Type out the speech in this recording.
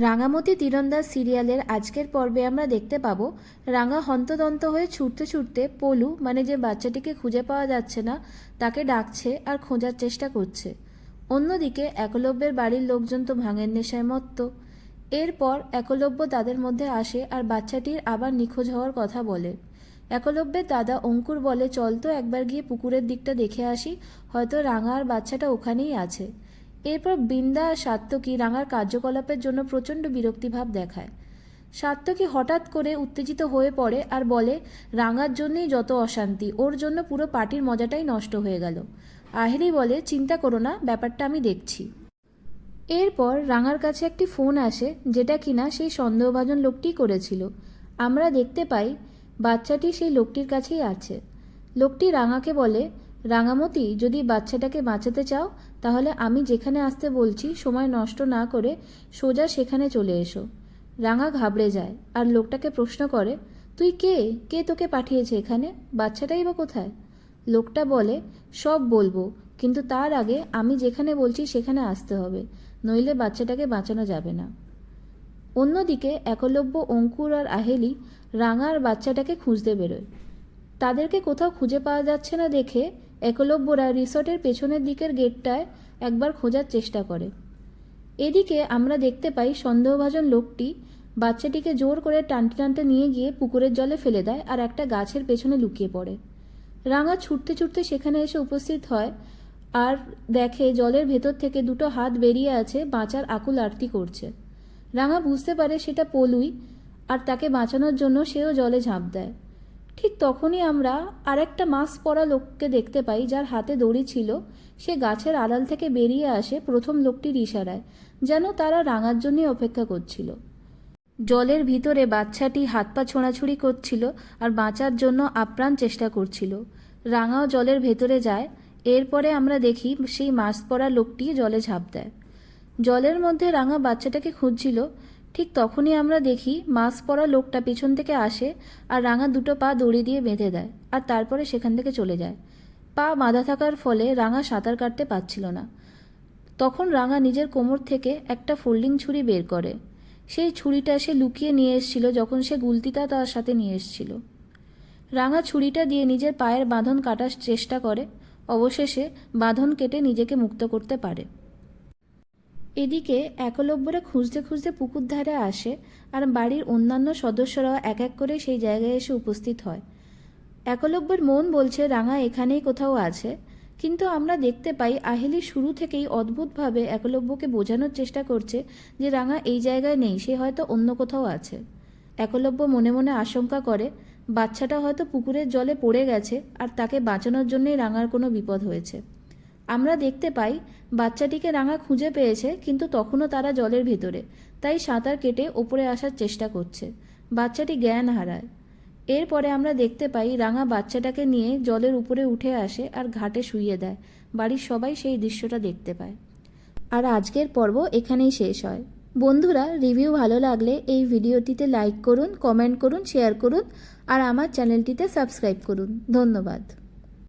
রাঙামতি তীরন্দাজ সিরিয়ালের আজকের পর্বে আমরা দেখতে পাবো রাঙা হন্তদন্ত হয়ে ছুটতে ছুটতে পলু মানে যে বাচ্চাটিকে খুঁজে পাওয়া যাচ্ছে না তাকে ডাকছে আর খোঁজার চেষ্টা করছে। অন্যদিকে একলব্যের বাড়ির লোকজন তো ভাঙের নেশায় মত্ত। এরপর একলব্য তাদের মধ্যে আসে আর বাচ্চাটির আবার নিখোঁজ হওয়ার কথা বলে। একলব্যের দাদা অঙ্কুর বলে, চল তো একবার গিয়ে পুকুরের দিকটা দেখে আসি, হয়তো রাঙা আর বাচ্চাটা ওখানেই আছে। এরপর বৃন্দা আর সাত্তকী রাঙার কার্যকলাপের জন্য প্রচণ্ড বিরক্তিভাব দেখায়। সাত্তকী হঠাৎ করে উত্তেজিত হয়ে পড়ে আর বলে, রাঙার জন্যই যত অশান্তি, ওর জন্য পুরো পার্টির মজাটাই নষ্ট হয়ে গেল। আহেলি বলে, চিন্তা করো না, ব্যাপারটা আমি দেখছি। এরপর রাঙার কাছে একটি ফোন আসে, যেটা কিনা সেই সন্দেহভাজন লোকটিই করেছিল। আমরা দেখতে পাই বাচ্চাটি সেই লোকটির কাছেই আছে। লোকটি রাঙাকে বলে, রাঙামতি, যদি বাচ্চাটাকে বাঁচাতে চাও তাহলে আমি যেখানে আসতে বলছি সময় নষ্ট না করে সোজা সেখানে চলে এসো। রাঙা ঘাবড়ে যায় আর লোকটাকে প্রশ্ন করে, তুই কে? কে তোকে পাঠিয়েছে এখানে? বাচ্চাটাই বা কোথায়? লোকটা বলে, সব বলবো, কিন্তু তার আগে আমি যেখানে বলছি সেখানে আসতে হবে, নইলে বাচ্চাটাকে বাঁচানো যাবে না। অন্যদিকে একলব্য, অঙ্কুর আর আহেলি রাঙা আর বাচ্চাটাকে খুঁজতে বেরোয়। তাদেরকে কোথাও খুঁজে পাওয়া যাচ্ছে না দেখে একলব্যরা রিসর্টের পেছনের দিকের গেটটায় একবার খোঁজার চেষ্টা করে। এদিকে আমরা দেখতে পাই সন্দেহভাজন লোকটি বাচ্চাটিকে জোর করে টানতে টানতে নিয়ে গিয়ে পুকুরের জলে ফেলে দেয় আর একটা গাছের পেছনে লুকিয়ে পড়ে। রাঙা ছুটতে ছুটতে সেখানে এসে উপস্থিত হয় আর দেখে জলের ভেতর থেকে দুটো হাত বেরিয়ে আছে, বাঁচার আকুল আরতি করছে। রাঙা বুঝতে পারে সেটা পলুই আর তাকে বাঁচানোর জন্য সেও জলে ঝাঁপ দেয়। ঠিক তখনই আমরা আরেকটা মাস্ক পরা লোককে দেখতে পাই, যার হাতে দড়ি ছিল। সে গাছের আড়াল থেকে বেরিয়ে আসে প্রথম লোকটির ইশারায়, যেন তারা রাঙার জন্যই অপেক্ষা করছিল। জলের ভিতরে বাচ্চাটি হাত পা ছোঁড়াছুড়ি করছিল আর বাঁচার জন্য আপ্রাণ চেষ্টা করছিল। রাঙাও জলের ভেতরে যায়। এরপরে আমরা দেখি সেই মাস্ক পরা লোকটি জলে ঝাঁপ দেয়। জলের মধ্যে রাঙা বাচ্চাটাকে খুঁজছিল। ঠিক তখনই আমরা দেখি মাস্ক পরা লোকটা পিছন থেকে আসে আর রাঙা দুটো পা দড়ি দিয়ে বেঁধে দেয় আর তারপরে সেখান থেকে চলে যায়। পা বাঁধা থাকার ফলে রাঙা সাঁতার কাটতে পারছিল না। তখন রাঙা নিজের কোমর থেকে একটা ফোল্ডিং ছুরি বের করে। সেই ছুরিটা সে লুকিয়ে নিয়ে এসেছিল যখন সে গুলতিটা তার সাথে নিয়ে এসেছিল। রাঙা ছুরিটা দিয়ে নিজের পায়ের বাঁধন কাটার চেষ্টা করে। অবশেষে বাঁধন কেটে নিজেকে মুক্ত করতে পারে। এদিকে একলব্যরা খুঁজতে খুঁজতে পুকুর ধারে আসে আর বাড়ির অন্যান্য সদস্যরাও এক এক করে সেই জায়গায় এসে উপস্থিত হয়। একলব্যের মন বলছে রাঙা এখানেই কোথাও আছে, কিন্তু আমরা দেখতে পাই আহেলি শুরু থেকেই অদ্ভুতভাবে একলব্যকে বোঝানোর চেষ্টা করছে যে রাঙা এই জায়গায় নেই, সে হয়তো অন্য কোথাও আছে। একলব্য মনে মনে আশঙ্কা করে বাচ্চাটা হয়তো পুকুরের জলে পড়ে গেছে আর তাকে বাঁচানোর জন্যই রাঙার কোনো বিপদ হয়েছে। আমরা দেখতে পাই বাচ্চাটিকে রাঙা খুঁজে পেয়েছে, কিন্তু তখনও তারা জলের ভেতরে, তাই সাঁতার কেটে ওপরে আসার চেষ্টা করছে। বাচ্চাটি জ্ঞান হারায়। এরপরে আমরা দেখতে পাই রাঙা বাচ্চাটাকে নিয়ে জলের উপরে উঠে আসে আর ঘাটে শুইয়ে দেয়। বাড়ির সবাই সেই দৃশ্যটা দেখতে পায়। আর আজকের পর্ব এখানেই শেষ হয়। বন্ধুরা, রিভিউ ভালো লাগলে এই ভিডিওটিতে লাইক করুন, কমেন্ট করুন, শেয়ার করুন আর আমার চ্যানেলটিতে সাবস্ক্রাইব করুন। ধন্যবাদ।